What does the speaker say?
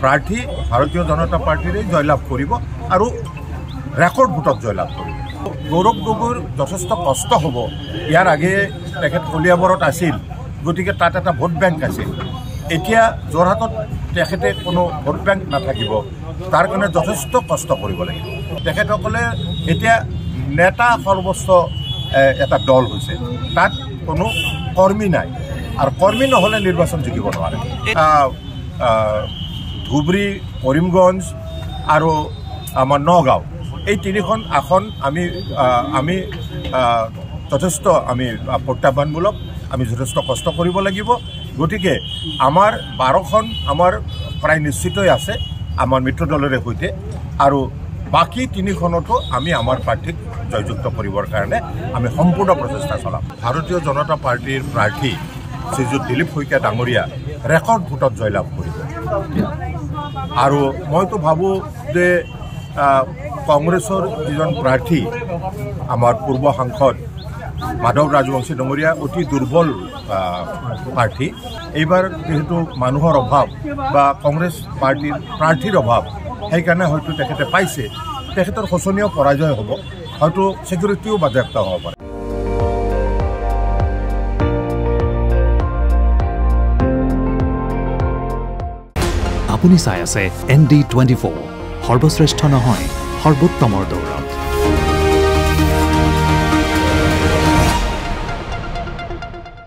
প্ৰাৰ্থী ভাৰতীয় জনতা পাৰ্টীৰে জয়লাভ কৰিব আৰু ৰেকৰ্ড ভোটত জয়লাভ কৰিব। গৌৰৱ গগৈৰ যথেষ্ট কষ্ট হ'ব। ইয়াৰ আগেয়ে তেখেত কলিয়াবৰত আছিল, গতিকে তাত এটা ভোট বেংক আছিল। এতিয়া যোৰহাটত তেখেতে কোনো ভোট বেংক নাথাকিব, তাৰ কাৰণে যথেষ্ট কষ্ট কৰিব লাগিব। তেখেতসকলে এতিয়া নেতা সৰ্বোচ্চ এটা দল হৈছে, তাত কোনো কৰ্মী নাই, আৰু কৰ্মী নহ'লে নিৰ্বাচন জিকিব নোৱাৰে। ধুবুৰী, কৰিমগঞ্জ আৰু আমাৰ নগাঁও, এই তিনিখন আসন আমি যথেষ্ট প্ৰত্যাহ্বানমূলক, আমি যথেষ্ট কষ্ট কৰিব লাগিব। গতিকে আমাৰ 12খন আমাৰ প্ৰায় নিশ্চিতই আছে আমাৰ মিত্ৰ দলৰে সৈতে, আৰু বাকী 3খনতো আমি আমাৰ প্ৰাৰ্থীক জয়যুক্ত কৰিবৰ কাৰণে আমি সম্পূৰ্ণ প্ৰচেষ্টা চলাম। ভাৰতীয় জনতা পাৰ্টীৰ প্ৰাৰ্থী শ্ৰীযুত দিলীপ শইকীয়া ডাঙৰীয়া ৰেকৰ্ড ভোটত জয়লাভ কৰিব। আৰু মইতো ভাবোঁ যে কংগ্ৰেছৰ যিজন প্ৰাৰ্থী আমাৰ পূৰ্ব সাংসদ মাধৱ ৰাজবংশী ডাঙৰীয়া অতি দুৰ্বল প্ৰাৰ্থী। এইবাৰ যিহেতু মানুহৰ অভাৱ বা কংগ্ৰেছ পাৰ্টীৰ প্ৰাৰ্থীৰ অভাৱ, সেইকাৰণে হয়তো তেখেতে পাইছে। তেখেতৰ শোচনীয় পৰাজয় হ'ব, হয়তো ছিকিউৰিটিও বাজেয়াপ্ত হ'ব পাৰে। আপুনি চাই আছে ND24, সৰ্বশ্ৰেষ্ঠ নহয় সৰ্বোত্তমৰ দৌৰত।